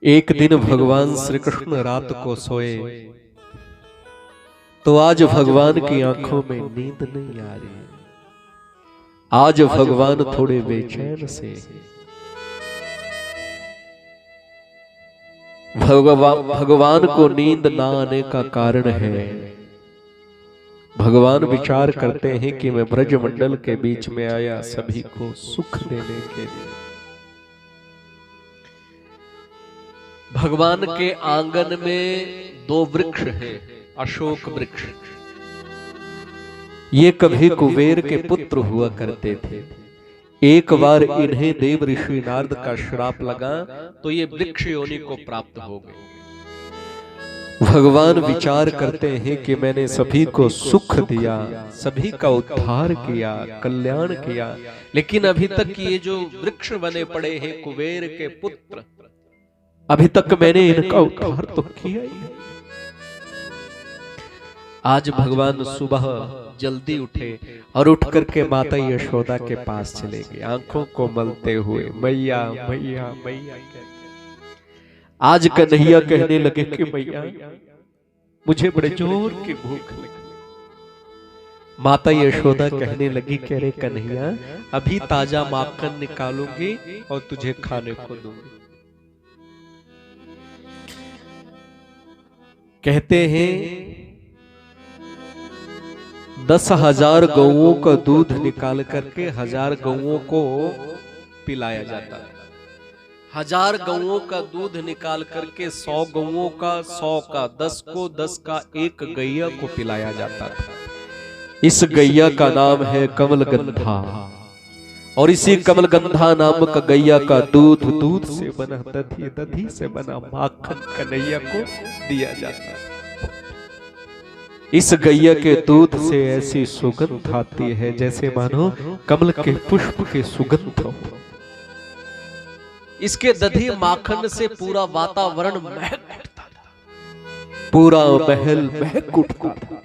एक दिन भगवान श्री कृष्ण रात को सोए तो आज भगवान की आंखों में नींद नहीं आ रही। आज भगवान थोड़े बेचैन से। भगवान को नींद ना आने का कारण है, भगवान विचार करते हैं कि मैं ब्रजमंडल के बीच में आया सभी को सुख देने के लिए। भगवान के आंगन में दो वृक्ष हैं, अशोक वृक्ष। ये कभी कुबेर के पुत्र हुआ करते थे। एक बार इन्हें देव ऋषि नारद का श्राप लगा तो ये वृक्ष योनि को प्राप्त हो गए। भगवान विचार करते हैं कि मैंने सभी को सुख दिया, सभी का उद्धार किया, कल्याण किया, लेकिन अभी तक ये जो वृक्ष बने पड़े हैं कुबेर के पुत्र, अभी तक मैंने इनका उद्धार तो किया ही नहीं। आज भगवान सुबह जल्दी उठे और उठ करके माता यशोदा के पास चले गए, आंखों को मलते हुए मैया मैया मैया। आज कन्हैया कहने लगे कि मैया मुझे बड़े जोर की भूख लगी। माता यशोदा कहने लगी कि अरे कन्हैया अभी ताजा माखन निकालूंगी और तुझे खाने को दूंगी। कहते हैं 10,000 गौओं का दूध निकाल करके 1000 गौओं को पिलाया जाता है। 1000 गौओं का दूध निकाल करके 100 गौओं का, 100 का 10 को, 10 का 1 गैया को पिलाया जाता था। इस गैया का नाम है कमलगंधा और इसी कमलगंधा नामक गैया का दूध, दूध से बना दधी, दधी से बना माखन कन्हैया को दिया जाता है। इस गैया के दूध से ऐसी सुगंध आती है जैसे मानो कमल के पुष्प के सुगंध हो। इसके दधी माखन से पूरा वातावरण महक उठता था, पूरा महल महक उठता था।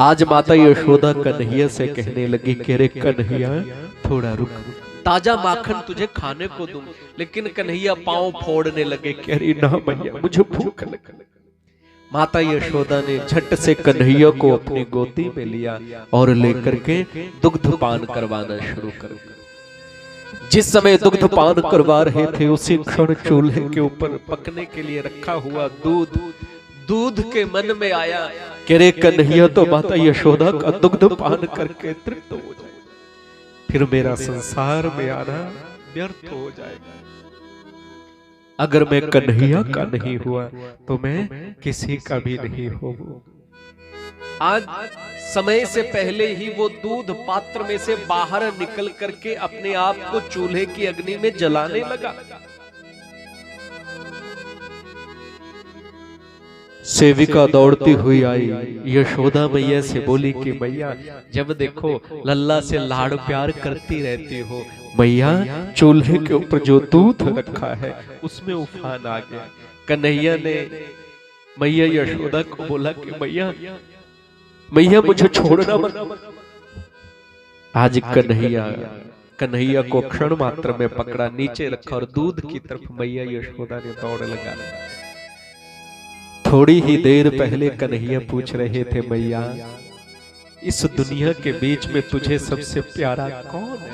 आज माता यशोदा कन्हैया से कहने लगी कि अरे कन्हैया थोड़ा रुक, ताजा माखन तुझे खाने को दूं। लेकिन कन्हैया पांव फोड़ने लगे कि अरे ना मैया मुझे भूख लगी। माता यशोदा ने झट से कन्हैया को अपनी गोदी में लिया और लेकर के दुग्ध पान करवाना शुरू कर दिया। जिस समय दुग्ध पान करवा रहे थे उसी क्षण चूल्हे के ऊपर पकने के लिए रखा हुआ दूध के मन में आया कि रे कन्हैया तो माता यशोदा का दुग्ध पान करके तृप्त हो जाए, फिर मेरा संसार में आना व्यर्थ हो जाएगा। अगर मैं कन्हैया का नहीं हुआ तो मैं किसी का भी नहीं होगा। आज समय से पहले ही वो दूध पात्र में से बाहर निकल करके अपने आप को चूल्हे की अग्नि में जलाने लगा। सेविका दौड़ती हुई आई, यशोदा मैया से बोली कि मैया जब देखो लल्ला से लाड़ प्यार करती रहती हो, मैया चूल्हे के ऊपर जो दूध रखा है उसमें उफान आ गया। कन्हैया ने मैया यशोदा को बोला कि मैया मैया मुझे छोड़ना मत। आज कन्हैया को क्षण मात्र में पकड़ा, नीचे रखा और दूध की तरफ मैया यशोदा ने दौड़ लगा। थोड़ी ही देर पहले कन्हैया पूछ रहे थे मैया इस दुनिया के बीच में तुझे सबसे प्यारा कौन है?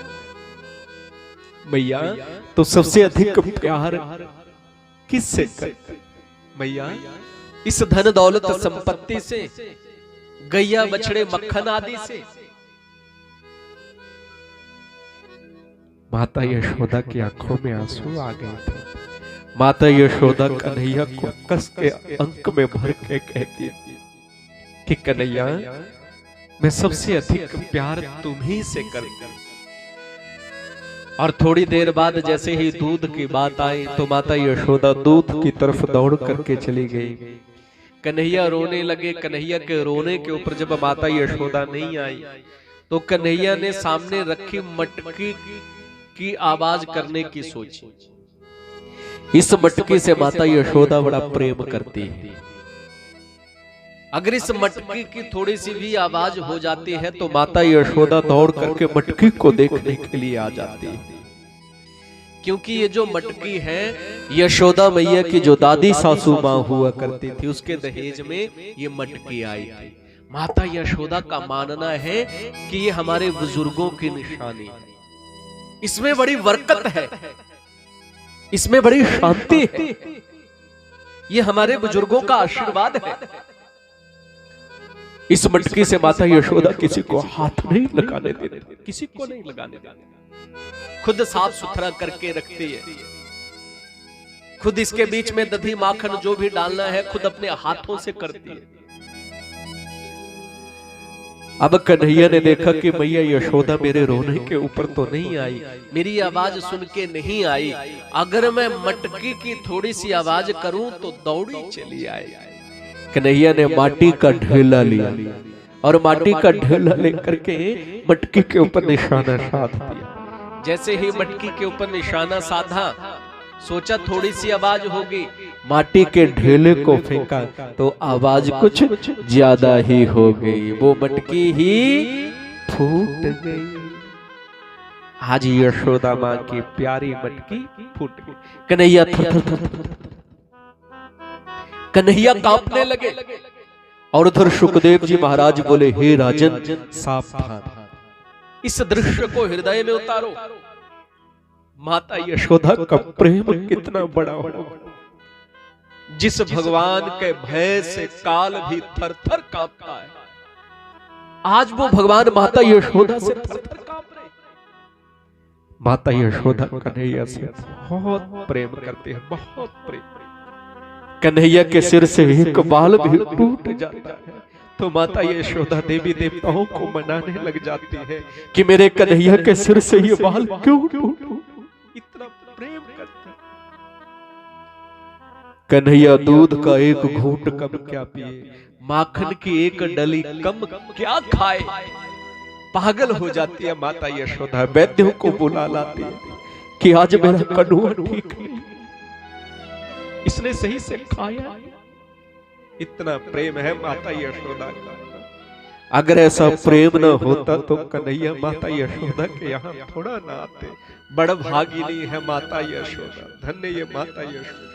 मैया तो सबसे अधिक प्यार किससे करते? मैया इस धन दौलत संपत्ति से, गैया बछड़े मक्खन आदि से। माता यशोदा की आंखों में आंसू आ गए थे। माता यशोदा कन्हैया को कस के अंक में भर के कहती कि कन्हैया मैं सबसे अधिक प्यार तुम्ही से करती। और थोड़ी देर बाद जैसे ही दूध की बात आई तो माता यशोदा दूध की तरफ दौड़ करके चली गई। कन्हैया रोने लगे। कन्हैया के रोने के ऊपर जब माता यशोदा नहीं आई तो कन्हैया ने सामने रखी मटकी की आवाज करने की सोची। इस मटकी से माता यशोदा बड़ा प्रेम करती है। अगर इस मटकी की थोड़ी सी भी आवाज हो जाती है तो माता यशोदा दौड़ करके मटकी को देखने के लिए आ जाती है क्योंकि ये जो मटकी है यशोदा मैया की जो दादी सासू माँ हुआ करती थी, उसके दहेज में ये मटकी आई थी। माता यशोदा का मानना है कि ये हमारे बुजुर्गों की निशानी है, इसमें बड़ी बरकत है, इसमें बड़ी शांति है, ये हमारे बुजुर्गों का आशीर्वाद है। इस मटकी से माता यशोदा किसी को हाथ नहीं लगाने देती, किसी को नहीं लगाने देती, खुद साफ सुथरा करके रखती है, खुद इसके बीच में दही माखन जो भी डालना है खुद अपने हाथों से करती है। अब कन्हैया ने देखा कि मैया यशोदा मेरे रोने के ऊपर तो नहीं आई, मेरी आवाज सुन के नहीं आई, अगर मैं मटकी की थोड़ी सी आवाज करूं तो दौड़ी चली आई। कन्हैया ने माटी का ढेला लिया और माटी का ढेला लेकर के मटकी के ऊपर निशाना साध दिया। जैसे ही मटकी के ऊपर निशाना साधा, सोचा थोड़ी सी आवाज होगी, माटी के ढेले को फेंका तो आवाज कुछ ज्यादा ही हो गई, वो मटकी ही फूट गई। आज यशोदा माँ की प्यारी मटकी फूट गई। कन्हैया कन्हैया कांपने लगे और उधर सुखदेव जी महाराज बोले, हे राजन सावधान, इस दृश्य को हृदय में उतारो। माता यशोदा का प्रेम कितना बड़ा होगा, जिस भगवान के भय से काल भी थर थर कांपता है, आज वो भगवान माता यशोदा से थर थर कांप रहे। माता यशोदा कन्हैया से बहुत प्रेम करते हैं, बहुत प्रेम। कन्हैया के सिर से एक बाल भी टूट जाता है तो माता यशोदा देवी देवताओं को मनाने लग जाती है कि मेरे कन्हैया के सिर से ये बाल क्यों टूटा, इतना प्रेम करते। कन्हैया दूध का एक घूंट कम क्या पिए, माखन की एक डली कम क्या खाए, पागल हो जाती है माता यशोदा। वैद्यों को बुला लाती है कि आज मेरा कन्हैया ठीक नहीं, इसने सही से खाया। इतना प्रेम है माता यशोदा का। अगर ऐसा प्रेम न होता तो कन्हैया माता यशोदा के यहाँ थोड़ा ना आते। बड़ भागिनी है माता यशोदा, धन्य ये माता यशोदा।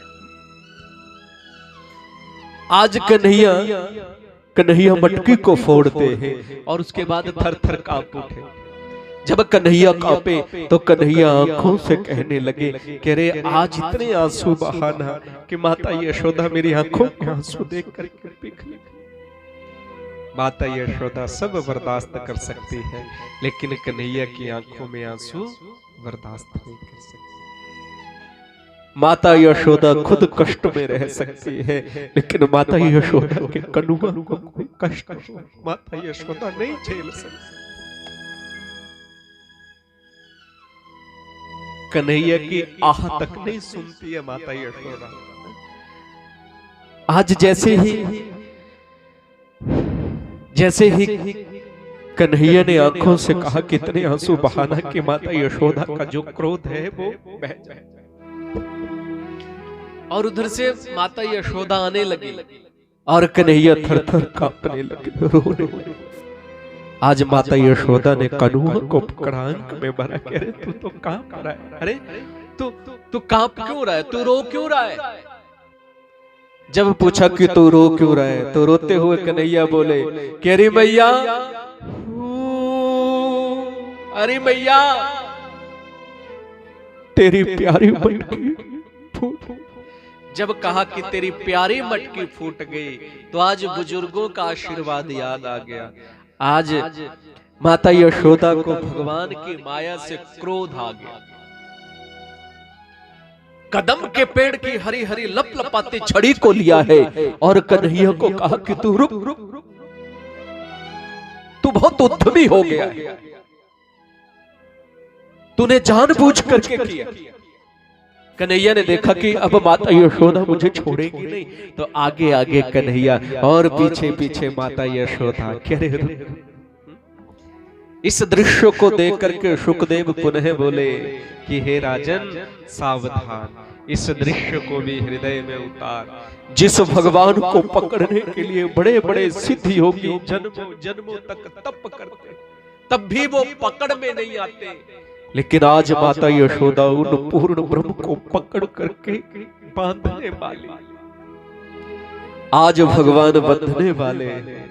आज कन्हैया मटकी को फोड़ते हैं और उसके बाद थर थर कांप उठे। जब कन्हैया कांपे तो कन्हैया आंखों से कहने लगे कि अरे आज इतने आंसू बहाना कि माता यशोदा मेरी आंखों के आंसू देख कर पिघल। माता यशोदा सब बर्दाश्त कर सकती है, लेकिन कन्हैया की आंखों में आंसू बर्दाश्त नहीं कर सकती। माता यशोदा खुद कष्ट में रह सकती है, लेकिन माता यशोदा के कन्हैया को कोई कष्ट माता यशोदा नहीं झेल सकती। कन्हैया की आह तक नहीं सुनती है माता यशोदा। आज जैसे ही कन्हैया ने आंखों से कहा कितने आंसू बहाना कि माता यशोदा का जो क्रोध है वो बह जाए, और उधर से माता यशोदा आने लगी और कन्हैया थर थर कांपने लगे, रोने लगे। आज माता यशोदा ने कन्हैया को पकड़ा, आंख में भरा, कह रहे तू तो कांप रहा है, अरे तू कांप क्यों रहा है, तू रो क्यों रहा है। जब पूछा कि तू रो क्यों रहा है तो रोते हुए कन्हैया बोले कि अरे मैया, अरे मैया तेरी प्यारी मटकी फूट। जब कहा कि तेरी प्यारी मटकी फूट गई तो आज बुजुर्गों का आशीर्वाद याद आ गया। आज माता यशोदा को भगवान की माया से क्रोध आ गया। कदम के पेड़ की हरी हरी लपलपाती छड़ी को लिया है और कन्हैया को कहा कि तू रुक, तू बहुत उद्यमी हो गया है, तूने जानबूझ करके किया। कन्हैया ने देखा कि अब माता यशोदा मुझे छोड़ेगी नहीं, तो आगे आगे कन्हैया और पीछे पीछे माता यशोदा। इस दृश्य को देख करके सुखदेव पुनः बोले कि हे राजन सावधान, इस दृश्य को भी हृदय में उतार। जिस भगवान को पकड़ने के लिए बड़े बड़े सिद्ध योगी जन्मों जन्मों तक तप करते, तब भी वो पकड़ में नहीं आते। लेकिन आज माता यशोदा उन पूर्ण ब्रह्म को पकड़ करके बांधने वाली, आज भगवान बंधने वाले हैं।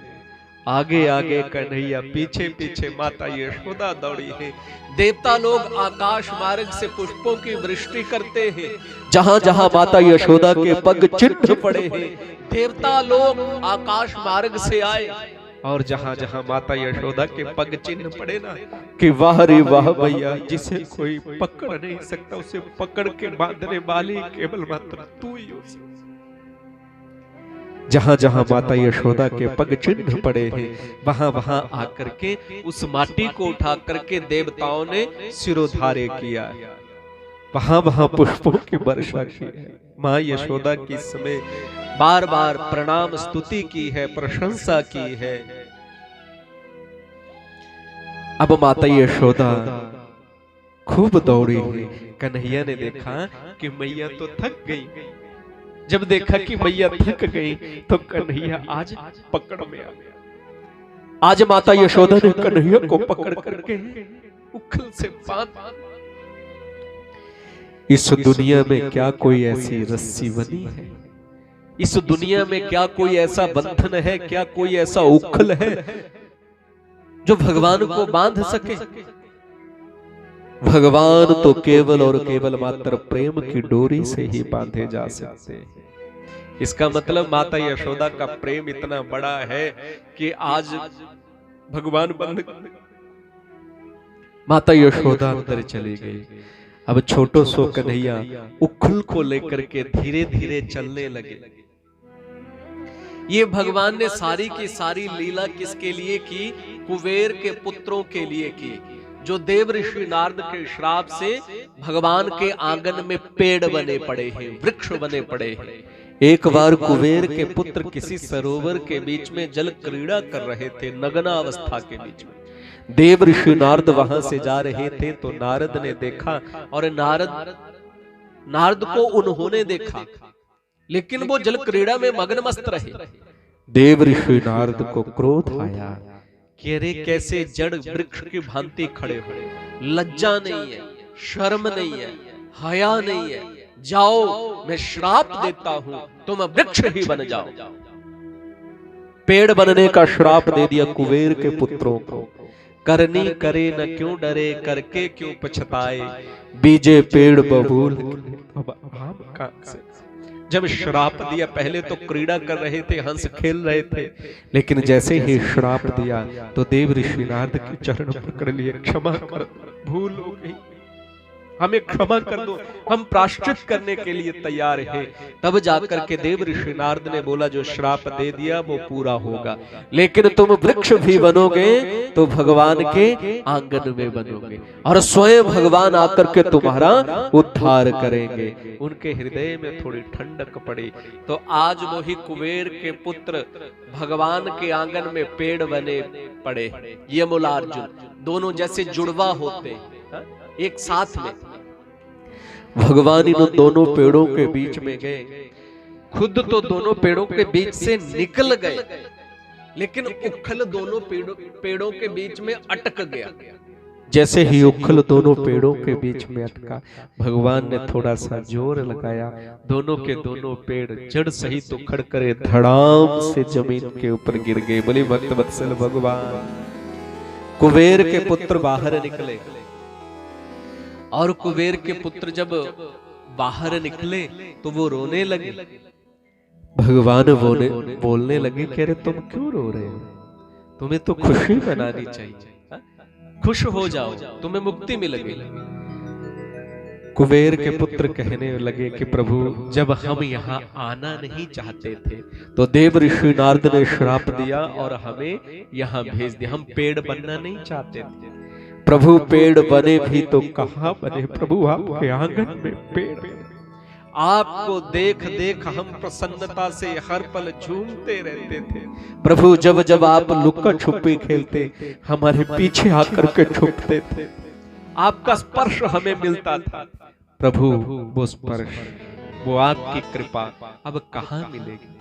आगे आगे कन्हैया, पीछे पीछे माता यशोदा दौड़ी है। देवता लोग आकाश मार्ग से पुष्पों की वृष्टि करते हैं। जहां जहां माता यशोदा के पग चिन्ह पड़े हैं, देवता लोग आकाश मार्ग से आए। और जहां जहां माता यशोदा के पग चिन्ह पड़े ना, कि वाह रे वाह भैया, जिसे कोई पकड़ नहीं सकता उसे पकड़ के बांधने वाली केवल मात्र तू ही हो। जहां जहां माता यशोदा के पग चिन्ह पड़े हैं, वहां वहां आकर के उस माटी को उठा करके देवताओं ने सिरोधार्य किया। वहां वहां पुष्पों की वर्षा की है। मां यशोदा की समय बार बार प्रणाम स्तुति की है, प्रशंसा की है। अब माता यशोदा खूब दौड़ी है। कन्हैया ने देखा कि मैया तो थक गई। जब देखा कि मैया थक गई तो कन्हैया आज पकड़ में आ गया। आज माता यशोदा ने कन्हैया को पकड़ करके उखल से बांध। इस दुनिया में क्या कोई ऐसी रस्सी बनी है? इस दुनिया में क्या कोई ऐसा बंधन है? क्या कोई ऐसा उखल है जो भगवान को बांध सके? भगवान तो केवल और केवल मात्र प्रेम की डोरी से ही बांधे जा सकते हैं। इसका मतलब माता यशोदा का प्रेम इतना बड़ा है कि आज भगवान बंध। माता यशोदा अंदर चली गई। अब छोटो सो कन्हैया उखल को लेकर के धीरे धीरे चलने लगे। ये भगवान ने सारी की सारी लीला किसके लिए की? कुबेर के पुत्रों के लिए की, जो देव ऋषि नारद के श्राप से भगवान के आंगन में पेड़ बने पड़े हैं, वृक्ष बने पड़े हैं। एक बार कुबेर के पुत्र किसी सरोवर के बीच में जल क्रीड़ा कर रहे थे, नग्नावस्था के बीच में। देव ऋषि नारद वहां से जा रहे थे तो नारद ने देखा, और नारद को उन्होंने देखा, लेकिन वो जल क्रीड़ा में मग्न मस्त रहे। देव ऋषि नारद को क्रोध आया कि अरे कैसे जड़ वृक्ष की भांति खड़े हो, लज्जा नहीं है, शर्म नहीं है, हया नहीं है। जाओ, मैं श्राप देता हूं, तुम वृक्ष ही बन जाओ। पेड़ बनने का श्राप दे दिया कुबेर के पुत्रों को। करनी करे न क्यों डरे, करके क्यों पछताए, बीजे पेड़ बबूल। अब आम कहां से? जब श्राप दिया, पहले तो क्रीड़ा कर रहे थे, हंस खेल रहे थे, लेकिन जैसे ही श्राप दिया तो देव ऋषि नारद के चरण पकड़ लिए। क्षमा कर, भूल हो गई, हमें क्षमा कर दो, हम प्रायश्चित करने के लिए तैयार हैं। तब जाकर के देव ऋषि नारद ने बोला, जो श्राप दे दिया वो पूरा होगा, लेकिन तुम वृक्ष भी बनोगे तो भगवान के आंगन में बनोगे, और स्वयं भगवान आकर के तुम्हारा उद्धार करेंगे। उनके हृदय में थोड़ी ठंडक पड़ी तो आज वही कुबेर के पुत्र भगवान के आंगन में पेड़ बने पड़े। यमुला अर्जुन दोनों जैसे जुड़वा होते एक साथ में। भगवान इन दोनों पेड़ों के बीच में गए, खुद तो दोनों पेड़ों के बीच से निकल गए, लेकिन उखल दोनों पेड़ों के बीच में अटक गया। जैसे ही उखल दोनों पेड़ों के बीच में अटका, भगवान ने थोड़ा सा जोर लगाया, दोनों के दोनों पेड़ जड़ सहित उखड़ करे धड़ाम से जमीन के ऊपर गिर गए। बोले भक्त वत्सल भगवान। कुबेर के पुत्र बाहर निकले, और कुबेर के पुत्र जब बाहर निकले तो वो रोने लगे। भगवान बोलने लगे, कह रहे तुम क्यों रो रहे हो? तुम्हें तो खुशी मनानी चाहिए, खुश हो जाओ, तुम्हें मुक्ति मिलेगी। कुबेर के पुत्र कहने लगे कि प्रभु, जब हम यहाँ आना नहीं चाहते थे तो देव ऋषि नारद ने श्राप दिया और हमें यहाँ भेज दिया। हम पेड़ बनना नहीं चाहते थे प्रभु, पेड़ बने भी तो कहाँ बने प्रभु, आपके आंगन में पेड़। आपको देख देख हम प्रसन्नता से हर पल झूमते रहते थे प्रभु। जब जब आप लुक्का छुपी खेलते, हमारे पीछे आकर के छुपते थे, आपका स्पर्श हमें मिलता था प्रभु। वो स्पर्श, वो आपकी कृपा अब कहाँ मिलेगी?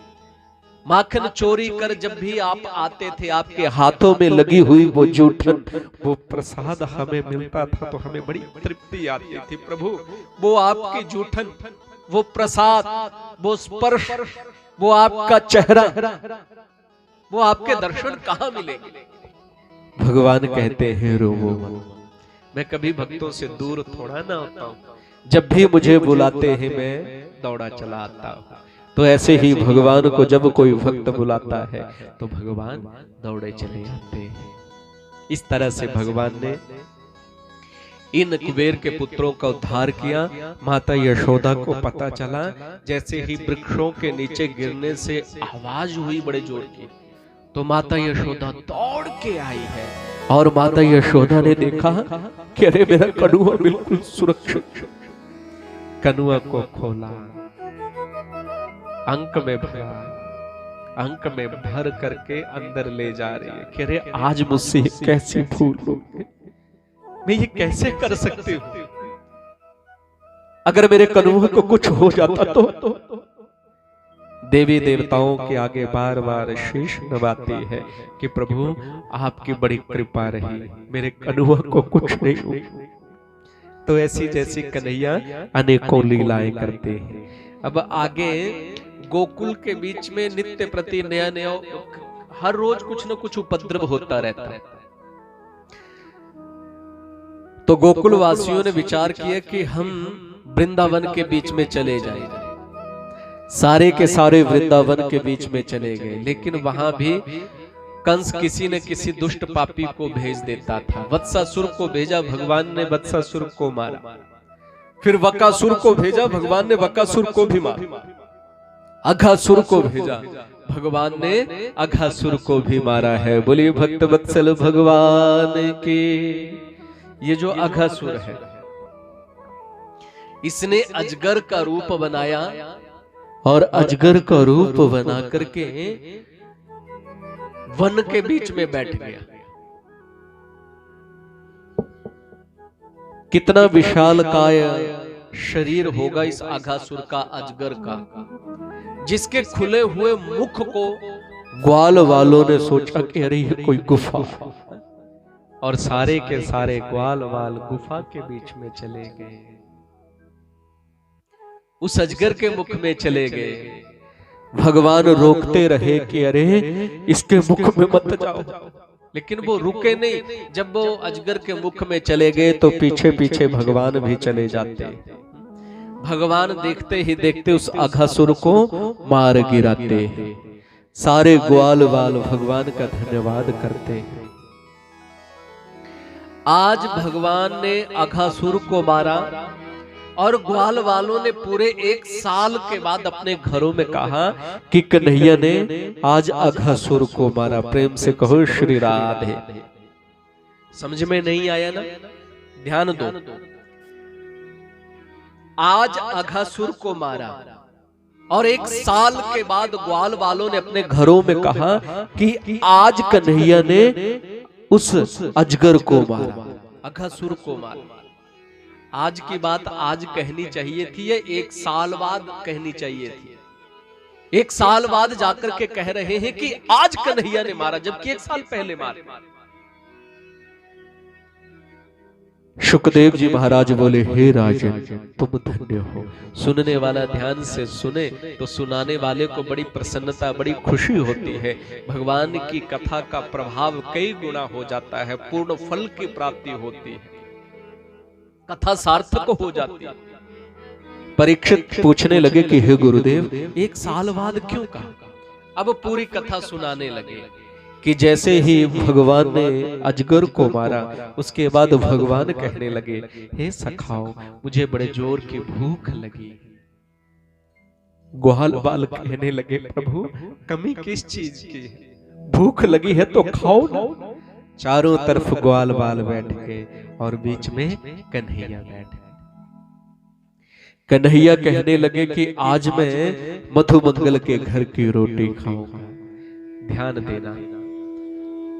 माखन चोरी कर जब भी आप आते थे, आपके हाथों में लगी हुई वो जूठन, वो प्रसाद हमें मिलता था तो हमें बड़ी तृप्ति आती थी प्रभु। वो आपकी जूठन, वो प्रसाद, वो स्पर्श, वो आपका चेहरा, वो आपके दर्शन कहाँ मिलेंगे? भगवान कहते हैं रोवो मत, मैं कभी भक्तों से दूर थोड़ा ना होता हूँ, जब भी मुझे बुलाते हैं मैं दौड़ा चला आता हूँ। तो ऐसे ही भगवान को जब कोई भक्त बुलाता है तो भगवान दौड़े चले आते हैं। इस तरह से भगवान ने इन कुबेर के पुत्रों का उद्धार किया। माता यशोदा को पता चला, जैसे ही वृक्षों के नीचे गिरने से आवाज हुई बड़े जोर की, तो माता यशोदा दौड़ के आई है। और माता यशोदा ने देखा कि अरे मेरा कनुआ बिल्कुल सुरक्षित। कनुआ को खोला, अंक में भरा, अंक में भर करके अंदर ले जा रही है कि अरे आज मुझसे कैसी भूल हो गई, मैं ये कैसे कर सकती हूँ? अगर मेरे कनुआ को कुछ हो जाता तो देवी देवताओं के आगे बार बार शीश नवाती है कि प्रभु आपकी बड़ी कृपा रही, मेरे कनुआ को कुछ नहीं हुआ। तो ऐसी जैसी कन्हैया अनेकों लीलाएं करते हैं। अब आगे गोकुल के बीच में नित्य प्रति नया नया, हर रोज कुछ न कुछ उपद्रव होता रहता है। तो गोकुल वासियों ने विचार किया कि हम वृंदावन के बीच में चले जाएं। सारे के सारे वृंदावन के बीच में चले गए, लेकिन वहां भी कंस किसी न किसी दुष्ट पापी को भेज देता था। वत्सासुर को भेजा, भगवान ने वत्सासुर को मारा। फिर वकासुर को भेजा, भगवान ने वकासुर को भी मारा। अघासुर को भेजा, भगवान ने अघासुर को भी मारा है। बोलिए भक्त वत्सल भगवान के। ये जो अघासुर है, इसने अजगर का रूप बनाया और अजगर का रूप बना करके वन के बीच में बैठ गया। कितना विशाल काय शरीर होगा इस अघासुर का, अजगर का, जिसके खुले हुए मुख को ग्वाल वालों ने सोचा कि अरे ये कोई गुफा, और सारे के सारे ग्वाल वाल गुफा के बीच में चले गए, उस अजगर के मुख में चले गए। भगवान रोकते रहे कि अरे इसके मुख में मत जाओ, लेकिन वो रुके नहीं। जब वो अजगर के मुख में चले गए तो पीछे पीछे भगवान भी चले जाते। भगवान देखते ही देखते उस अघासुर को मार गिराते हैं। सारे ग्वाल वाल भगवान का धन्यवाद करते हैं। आज भगवान ने अघासुर को मारा और ग्वाल वालों ने पूरे 1 साल के बाद अपने घरों में कहा कि कन्हैया ने आज अघासुर को मारा। प्रेम से कहो श्री राधे। समझ में नहीं आया ना? ध्यान दो। आज अघासुर को मारा और 1 साल के बाद ग्वाल वालों ने अपने घरों में कहा कि आज कन्हैया ने उस अजगर को मारा, अघासुर को मारा। आज की बात आज कहनी चाहिए थी या 1 साल बाद कहनी चाहिए थी? 1 साल बाद जाकर के कह रहे हैं कि आज कन्हैया ने मारा, जबकि 1 साल पहले मारा। शुकदेव जी महाराज बोले, हे राजन तुम धन्य हो। सुनने वाला ध्यान से सुने तो सुनाने वाले को बड़ी प्रसन्नता, बड़ी खुशी होती है। भगवान की कथा का प्रभाव कई गुना हो जाता है, पूर्ण फल की प्राप्ति होती है, कथा सार्थक हो जाती है। परीक्षित पूछने लगे कि हे गुरुदेव 1 साल बाद क्यों कहा? अब पूरी कथा सुनाने लगे कि जैसे ही भगवान ने अजगर को मारा उसके बाद भगवान कहने लगे, हे सखाओ मुझे बड़े जोर की भूख लगी। ग्वाल बाल कहने लगे, प्रभु कमी किस चीज की है? भूख लगी है तो खाओ ना। चारों तरफ ग्वाल बाल बैठ गए और बीच में कन्हैया बैठ गए। कन्हैया कहने लगे कि आज मैं मधुमंगल के घर की रोटी खाऊंगा। ध्यान देना,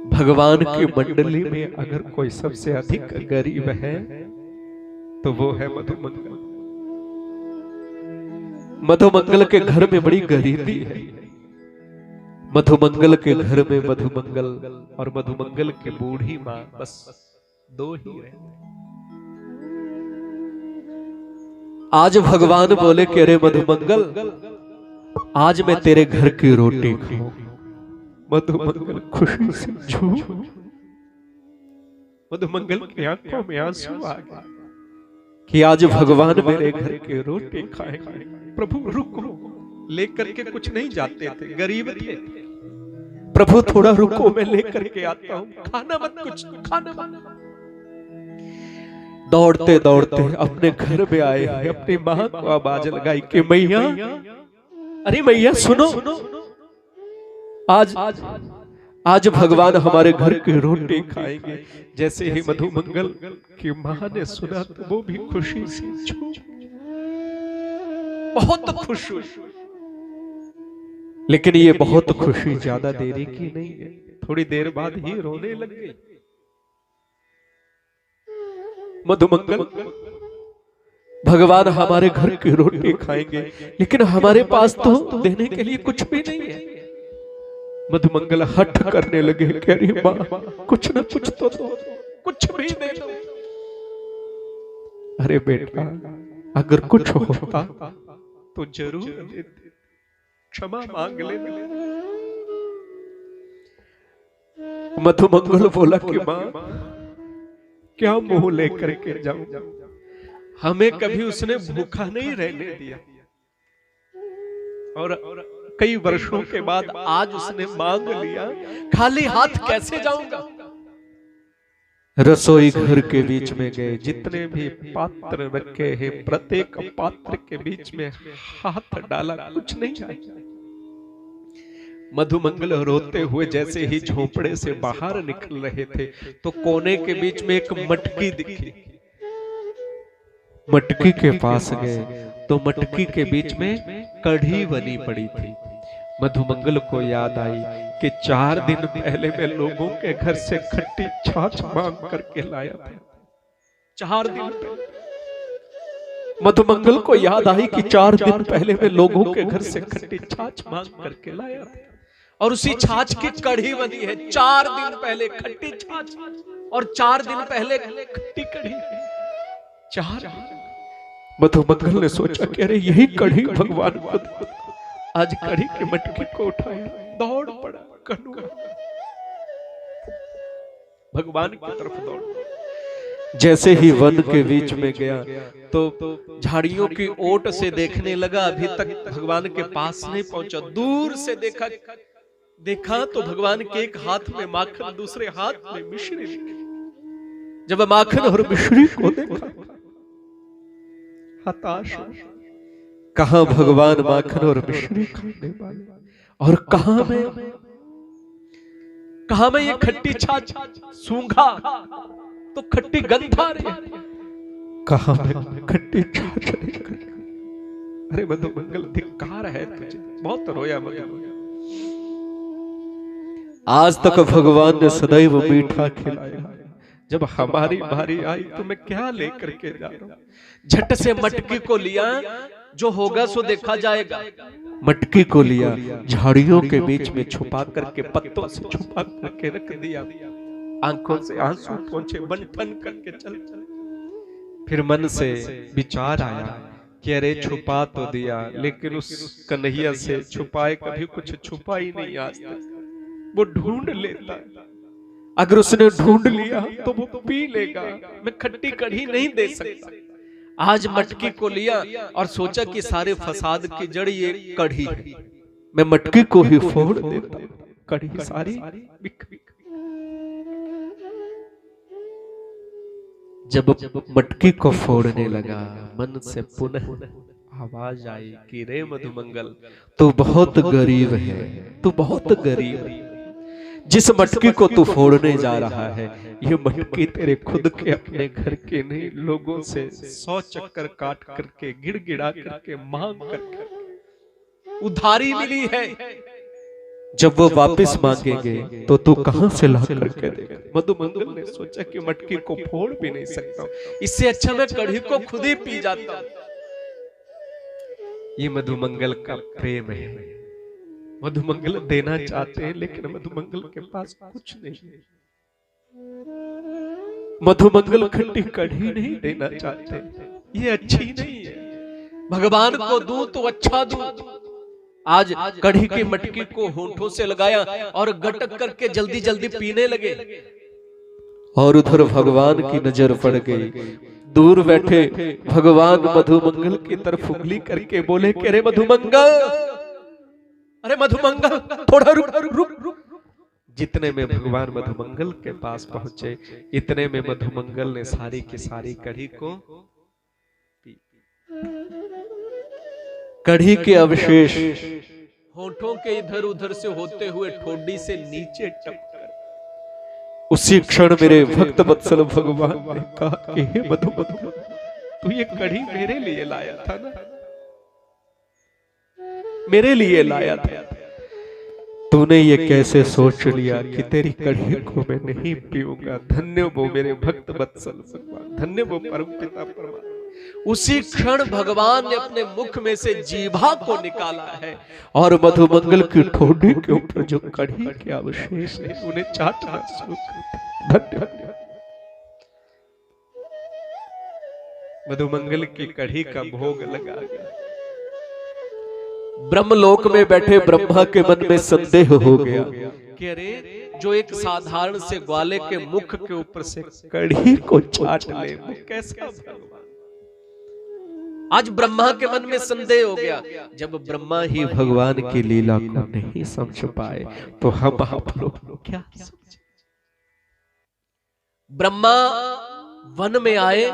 भगवान की मंडली में अगर कोई सबसे अधिक गरीब है तो वो है मधुमंगल। मधुमंगल के घर में बड़ी गरीबी है। मधुमंगल के घर में मधुमंगल और मधुमंगल की बूढ़ी मां, बस दो ही रहते। आज भगवान बोले कि अरे मधुमंगल, आज मैं तेरे घर की रोटी खाऊं। मधुमंगल खुशी से झूम, मधुमंगल की आंखों में आंसू आ गए कि आज भगवान मेरे घर की रोटी खाएंगे। प्रभु रुको, लेकर के कुछ नहीं जाते थे, गरीब थे। प्रभु थोड़ा रुको, मैं लेकर के आता हूं, खाना मत, कुछ खाना मत। दौड़ते दौड़ते अपने घर में आए, अपनी मां को आवाज लगाई कि मैया, अरे मैया सुनो, आज भगवान हमारे घर की रोटी खाएंगे। जैसे ही मधुमंगल की मां ने सुना तो वो भी खुशी से झूम, बहुत खुश हुई। लेकिन ये बहुत खुशी ज्यादा देरी की नहीं है, थोड़ी देर बाद ही रोने लग गई। मधुमंगल, भगवान हमारे घर की रोटी खाएंगे, लेकिन हमारे पास तो देने के लिए कुछ भी नहीं है। मधुमंगल हठ करने लगे, कह रही मां कुछ न कुछ तो दो, कुछ भी दे दो। अरे बेटा, अगर कुछ होता तो जरूर देते, क्षमा मांग ले। मधुमंगल बोला कि मां क्या मुंह लेकर के जाऊं, हमें कभी उसने भूखा नहीं रहने दिया, और कई वर्षों के बाद आज उसने मांग लिया, खाली हाथ कैसे जाऊंगा। रसोई घर के बीच में गए, जितने भी पात्र रखे हैं प्रत्येक पात्र के बीच में हाथ डाला, कुछ नहीं आया। मधुमंगल रोते हुए जैसे ही झोपड़े से बाहर निकल रहे थे तो कोने के बीच में एक मटकी दिखी। मटकी के पास गए तो मटकी के बीच में कढ़ी बनी पड़ी थी। मधुमंगल को याद आई कि 4 दिन पहले मैं लोगों के घर से खट्टी छाछ मांग करके लाया था। 4 दिन पहले मधुमंगल को याद आई कि 4 दिन पहले मैं लोगों के घर से खट्टी छाछ मांग करके लाया था, और उसी छाछ की कढ़ी बनी है। 4 दिन पहले खट्टी छाछ और 4 दिन पहले खट्टी कढ़ी। 4 मधुमंगल ने सोचा कि अरे यही कढ़ी भगवान को। आज कढ़ी के मटकी को उठाया, दौड़ पड़ा कन्हैया, भगवान की तरफ दौड़। जैसे ही वन के बीच में गया तो झाड़ियों की ओट से देखने लगा, अभी तक भगवान के पास नहीं पहुंचा। दूर से देखा तो भगवान के एक हाथ में माखन, दूसरे हाथ में मिश्री। जब माखन और मिश्री को देखा हताश, कहां भगवान माखन और मिश्री खाने वाले, और कहां में ये खट्टी छाछ, सूंघा तो खट्टी गंध आ रही, कहां में खट्टी छाछ। अरे मधुमंगल, धिक्कार है तुझे, बहुत रोया मधुमंगल। आज तक भगवान ने सदैव मीठा खिलाया, जब हमारी बारी आई तो मैं क्या लेकर के जा रहा हूं। झट से मटकी को लिया, जो होगा सो देखा जाएगा। मटकी को लिया, झाड़ियों के बीच में छुपा करके, पत्तों से छुपा करके रख दिया। आंखों से आंसू पोंछे, बन ठन करके चल। फिर मन से विचार आया कि अरे छुपा तो दिया, लेकिन उस कन्हैया से छुपाए कभी कुछ छुपा ही नहीं आज तक। वो ढूंढ लेता, अगर उसने ढूंढ लिया तो वो पी लेगा, मैं खट्टी कढ़ी नहीं दे सकता। आज मटकी को लिया और सोचा कि सारे फसाद की जड़ ये कढ़ी है, मैं मटकी को ही फोड़ देता, कढ़ी सारी बिक। जब मटकी को फोड़ने लगा, मन से पुनः आवाज आई कि रे मधुमंगल, तू बहुत गरीब है, तू बहुत गरीब है। जिस मटकी को तू फोड़ने जा रहा है, ये मटकी तेरे खुद के अपने घर के नहीं, लोगों से 100 चक्कर काट करके, गिड़गिड़ा करके, मांग करके उधारी मिली है। जब वो वापस मांगेंगे तो तू कहां से ला करके देगा। मधुमंगल ने सोचा कि मटकी को फोड़ भी नहीं सकता, इससे अच्छा मैं कढ़ी को खुद ही पी जाता। ये मधुमंगल का प्रेम है। मधुमंगल देना चाहते हैं लेकिन मधुमंगल के पास कुछ नहीं है। मधुमंगल खट्टी कढ़ी नहीं देना चाहते, ये अच्छी नहीं है। भगवान को दूं तो अच्छा दूं। आज कढ़ी की मटकी को होंठों से लगाया और गटक करके जल्दी जल्दी पीने लगे, और उधर भगवान की नजर पड़ गई। दूर बैठे भगवान मधुमंगल की तरफ उंगली करके बोले कि अरे मधुमंगल, अरे मधुमंगल थोड़ा रुक रुक रुक रुक। जितने में भगवान मधुमंगल के पास पहुंचे, इतने में मधुमंगल ने सारी की सारी कढ़ी को पी। कढ़ी के अवशेष होठों के इधर उधर से होते हुए ठोडी से नीचे टपकर। उसी क्षण मेरे भक्त वत्सल भगवान ने कहा कि हे मधुमंगल, तू ये कढ़ी मेरे लिए लाया था ना, मेरे लिए लाया था। तूने ये कैसे सोच लिया कि तेरी कढ़ी को मैं नहीं पीऊंगा। धन्य वो मेरे भक्त वत्सल भगवान, धन्य वो परम पिता परमात्मा। उसी क्षण भगवान ने अपने मुख में से जीभा को निकाला है और मधुमंगल की ठोडी के ऊपर जो कढ़ी के अवशेष है उन्हें चाटना शुरू कर दिया। धन्य मधुमंगल की कढ़ी का भोग लगा गया। ब्रह्मलोक में बैठे ब्रह्मा के मन में संदेह हो गया कि अरे जो एक साधारण से ग्वाले के मुख के ऊपर से कढ़ी को चाट ले, वो कैसा भगवान। आज ब्रह्मा के मन में संदेह हो गया। जब ब्रह्मा ही भगवान की लीला को नहीं समझ पाए तो हम आप लोग क्या समझे। ब्रह्मा वन में आए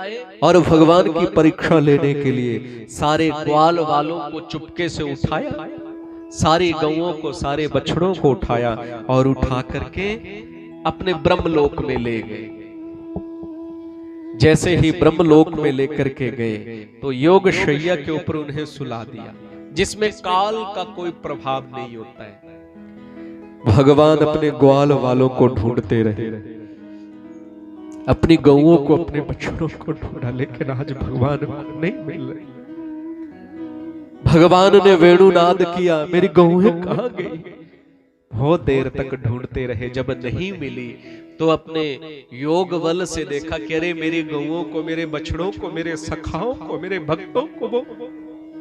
और भगवान की परीक्षा लेने के लिए सारे ग्वाल वालों को चुपके से उठाया, सारी गौओं को, सारे बछड़ों को उठाया और उठा करके अपने ब्रह्मलोक में ले गए। जैसे ही ब्रह्मलोक में लेकर के गए तो योग शैया के ऊपर उन्हें सुला दिया, जिसमें काल का कोई प्रभाव नहीं होता है। भगवान अपने ग्वाल वालों को ढूंढते रहे, अपनी गौओं को, अपने बछड़ों को ढूंढा, लेकिन आज भगवान को नहीं मिल रही। भगवान ने वेणुनाद किया, मेरी गौएं कहां गई। बहुत देर तक ढूंढते रहे, जब नहीं मिली तो अपने योग बल से देखा कि अरे मेरी गौओं को, मेरे बछड़ों को, मेरे सखाओं को, मेरे भक्तों को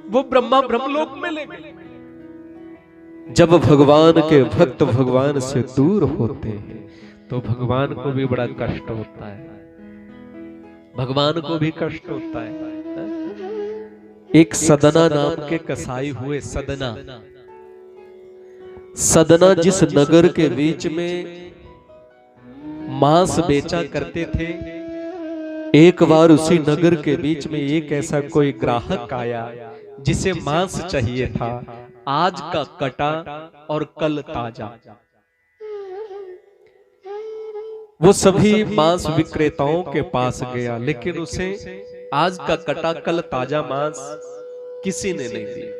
वो ब्रह्मा ब्रह्मलोक में ले गए। जब भगवान के भक्त भगवान से दूर होते हैं तो भगवान को भी बड़ा कष्ट होता है, भगवान को भी कष्ट होता है। एक सदना नाम के कसाई हुए। सदना जिस नगर के बीच में मांस बेचा करते थे, एक बार उसी नगर के बीच में एक ऐसा कोई ग्राहक आया जिसे मांस चाहिए था, आज का कटा और कल ताजा। वो सभी मांस विक्रेताओं के पास गया, लेकिन उसे आज का कटा कल ताजा मांस किसी ने नहीं दिया।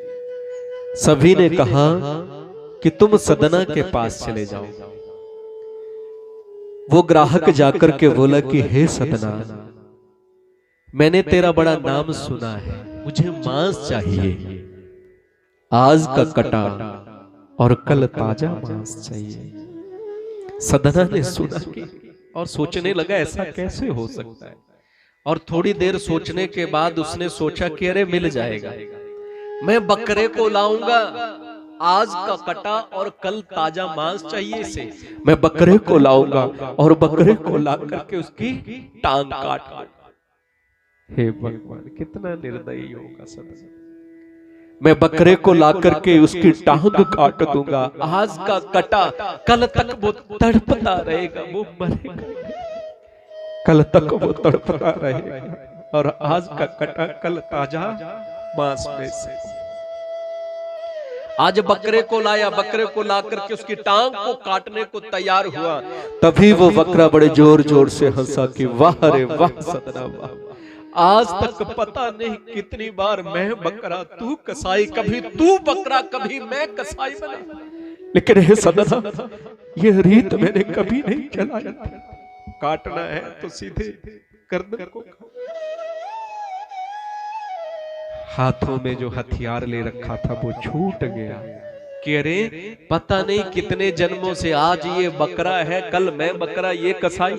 सभी ने कहा कि तुम सदना के पास चले जाओ। वो ग्राहक जाकर के बोला कि हे सदना, मैंने तेरा बड़ा नाम सुना है, मुझे मांस चाहिए, आज का कटा और कल ताजा मांस चाहिए। सदना ने सुना और सोचने लगा ऐसा कैसे हो सकता है, और थोड़ी देर सोचने के बाद उसने सोचा कि अरे मिल जाएगा, मैं बकरे को लाऊंगा, आज का कटा और कल ताजा मांस चाहिए इसे, मैं बकरे को लाऊंगा और बकरे को ला करके उसकी टांग काट। हे भगवान, कितना निर्दयी होगा सदना। मैं बकरे को ला करके उसकी टांग काट दूंगा, आज का कटा कल तक वो तड़पता रहेगा, वो मरेगा, कल तक वो तड़पता रहेगा, और आज का कटा कल ताजा मांस में से। आज बकरे को लाया, बकरे को ला करके उसकी टांग को काटने को तैयार हुआ, तभी वो बकरा बड़े जोर जोर से हंसा कि वाह रे वाह सदना वाह, आज तक पता नहीं कितनी बार मैं बकरा तू कसाई, कभी तू बकरा कभी मैं कसाई बना, लेकिन हे सदना ये रीत मैंने कभी नहीं चलाई। काटना है तो सीधे गर्दन को। हाथों में जो हथियार ले रखा था वो छूट गया, कि अरे पता नहीं कितने जन्मों से आज ये बकरा है, कल मैं बकरा, ये कसाई।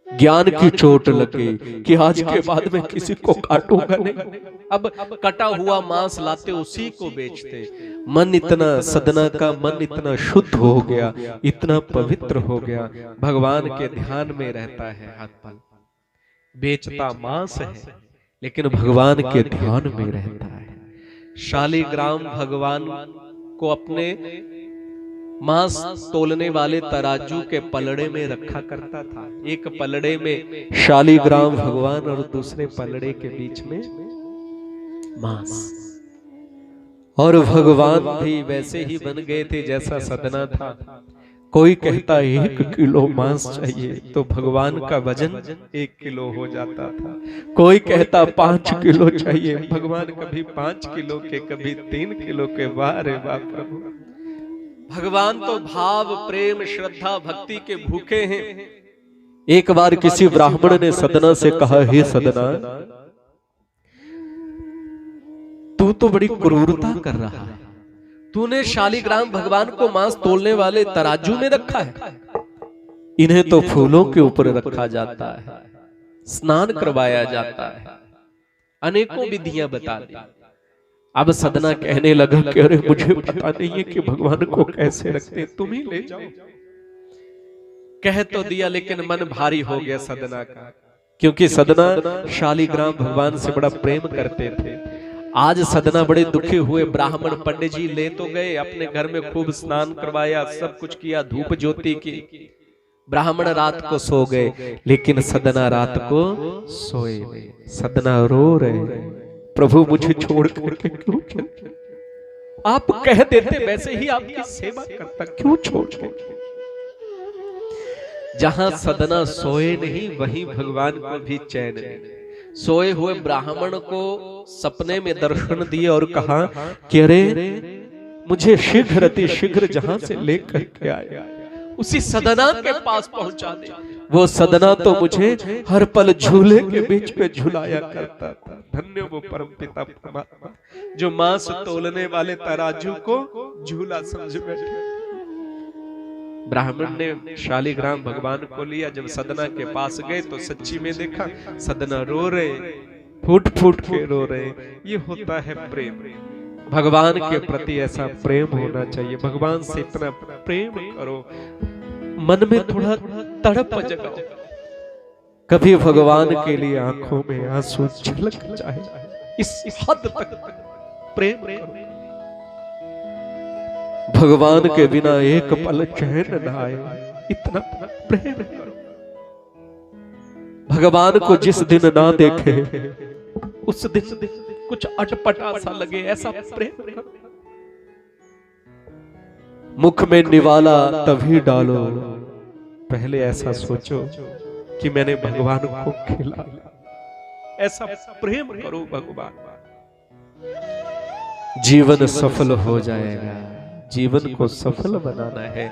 ज्ञान की चोट लगे कि आज के बाद में किसी को काटूंगा नहीं। अब कटा हुआ मांस लाते उसी को बेचते। मन इतना, सदना का मन इतना शुद्ध हो गया, इतना पवित्र हो गया, भगवान के ध्यान में रहता है हर पल। बेचता मांस है लेकिन भगवान के ध्यान में रहता है। शालिग्राम भगवान को अपने मांस तोलने वाले तराजू के पलड़े में रखा करता था। एक पलड़े में शालिग्राम भगवान और दूसरे पलड़े के बीच में मांस। और भगवान भी वैसे ही बन गए थे जैसा सदना था। कोई कहता 1 किलो मांस चाहिए तो भगवान का वजन 1 किलो हो जाता था। कोई कहता 5 किलो चाहिए, भगवान कभी 5 किलो के, कभी 3 किलो के। वाह रे वाह प्रभु! भगवान तो भाव, प्रेम, श्रद्धा, भक्ति के भूखे हैं। एक बार किसी ब्राह्मण ने सदना से कहा, हे सदना, तू तो बड़ी क्रूरता कर रहा है। तूने शालिग्राम भगवान को मांस तोलने वाले तराजू में रखा है। इन्हें तो फूलों के ऊपर रखा जाता है, स्नान करवाया जाता है, अनेकों विधियां बता दी। अब सदना कहने लगा कि अरे मुझे पता नहीं है कि भगवान को कैसे रखते, तुम ही ले जाओ। कह तो दिया लेकिन मन भारी हो गया सदना का, क्योंकि सदना शालिग्राम भगवान से बड़ा प्रेम करते थे। आज सदना बड़े दुखी हुए। ब्राह्मण पंडित जी ले तो गए, अपने घर में खूब स्नान करवाया, सब कुछ किया, धूप ज्योति की। ब्राह्मण रात को सो गए लेकिन सदना रात को सोए नहीं। सदना रो रहे, प्रभु मुझे छोड़ करके क्यों चले? आप कह देते वैसे ही आपकी सेवा करता, क्यों छोड़ के? जहां सदना सोए नहीं वहीं भगवान को भी चैन नहीं। सोए हुए ब्राह्मण को सपने में दर्शन दिए और कहा कि अरे मुझे शीघ्र अति शीघ्र जहां से लेकर के आया उसी सदना के पास पहुंचा दे। वो सदना तो मुझे हर पल झूले के बीच में झुलाया करता था। धन्य वो परमपिता परमात्मा जो मांस तोलने वाले तराजू को झूला समझ बैठे। ब्राह्मण ने शालिग्राम भगवान को लिया। जब सदना के पास गए तो सच्ची में देखा सदना रो रहे, फूट फूट के रो रहे। ये होता है प्रेम। भगवान के प्रति ऐसा प्रेम होना चाहिए। भगवान से इतना प्रेम करो, मन में थोड़ा तड़प जगाओ। कभी भगवान के लिए आंखों में आंसू झलक जाए, इस हद तक प्रेम करो। भगवान के बिना एक पल चैन न आए, इतना प्रेम करो। भगवान को जिस दिन ना देखे उस दिन कुछ अटपटा सा लगे, ऐसा प्रेम करो। मुख में निवाला तभी डालो, पहले ऐसा सोचो कि मैंने भगवान को खिला। ऐसा प्रेम करो भगवान। जीवन सफल हो जाएगा। जीवन को सफल बनाना है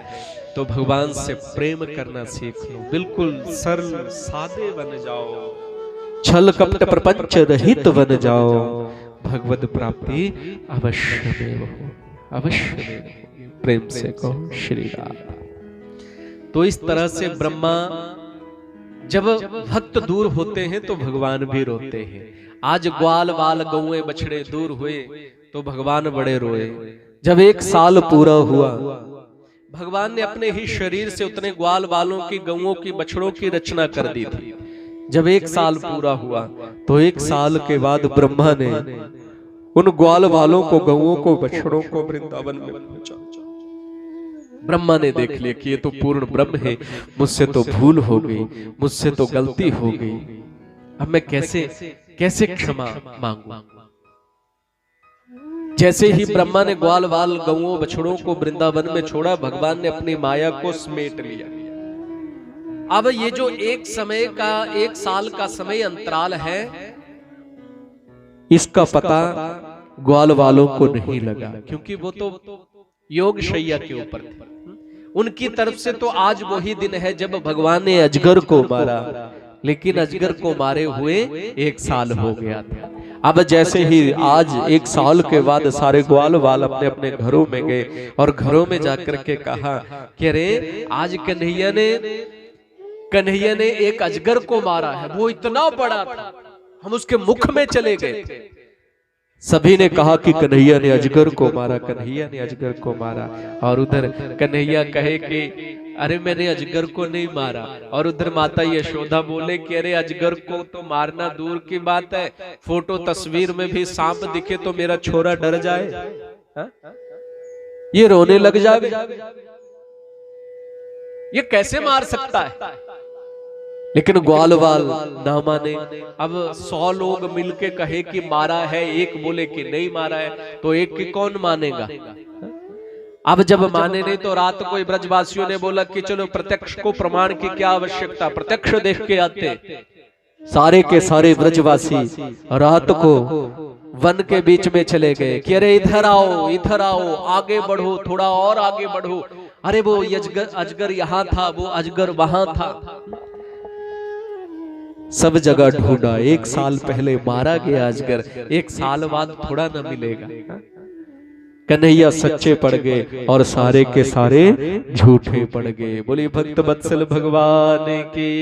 तो भगवान से प्रेम करना सीख लो। बिल्कुल सरल सादे बन जाओ, छल कपट प्रपंच रहित बन जाओ। भगवत प्राप्ति अवश्य में हो, अवश्य में हो। प्रेम से कहो श्री राम। तो इस तरह से ब्रह्मा जब भक्त दूर होते हैं तो भगवान भी रोते हैं। आज ग्वाल बाल गौए बछड़े दूर हुए तो भगवान बड़े रोए। जब 1 साल पूरा हुआ, भगवान ने अपने ही शरीर से उतने ग्वाल बालों की, गौओं की, बछड़ों की रचना कर दी थी। जब 1 साल पूरा हुआ तो 1 साल के बाद ब्रह्मा ने उन ग्वाल बालों को, गौओं को, बछड़ों को वृंदावन में पहुंचा। ब्रह्मा ने देख लिया कि ये तो पूर्ण ब्रह्म है, मुझसे तो भूल हो गई, मुझसे तो गलती हो गई। अब मैं कैसे क्षमा मांगू? जैसे ही ब्रह्मा ने ग्वाल बाल गौओं बछड़ों को वृंदावन में छोड़ा, भगवान ने अपनी माया को समेट लिया। अब ये जो 1 साल का समय अंतराल है, इसका पता ग्वाल वालों को नहीं लगा, क्योंकि वो तो योग शैया के ऊपर थे। उनकी तरफ से तो आज वही दिन है जब भगवान ने अजगर को मारा, लेकिन अजगर को मारे हुए 1 साल हो गया था। अब जैसे ही आज 1 साल के बाद सारे ग्वाल वाल अपने अपने घरों में गए और घरों में जाकर के कहा कि अरे आज कन्हैया ने एक अजगर को मारा है, वो इतना बड़ा था, हम उसके मुख में चले गए थे। सभी ने कहा कि कन्हैया ने अजगर को मारा, कन्हैया ने अजगर को मारा। और उधर कन्हैया कहे कि अरे मैंने अजगर को नहीं मारा। और उधर माता यशोदा बोले कि अरे अजगर को तो मारना दूर की बात है, फोटो तस्वीर में भी सांप दिखे तो मेरा छोरा डर जाए, हा? ये रोने लग जाए, ये कैसे मार सकता है। लेकिन ग्वालवाल ना माने। अब 100 लोग मिलके कहे कि मारा है, एक बोले कि नहीं मारा है, तो एक की कौन मानेगा। अब जब माने नहीं तो रात को ब्रजवासियों ने बोला कि चलो प्रत्यक्ष को प्रमाण की क्या आवश्यकता, प्रत्यक्ष देख के आते। सारे के सारे ब्रजवासी रात को वन के बीच में चले गए कि अरे इधर आओ, आगे बढ़ो, थोड़ा और आगे बढ़ो। अरे वो अजगर यहाँ था, वो अजगर वहां था। सब जगह ढूंढा, 1 साल पहले मारा गया अजगर 1 साल बाद थोड़ा ना मिलेगा। कन्हैया सच्चे पड़ गए और सारे के सारे झूठे पड़ गए। बोली भक्त वत्सल भगवान की।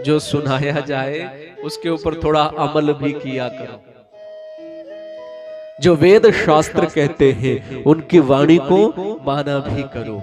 जो सुनाया जाए उसके ऊपर थोड़ा अमल भी किया करो। जो वेद शास्त्र कहते हैं उनकी वाणी को माना भी करो।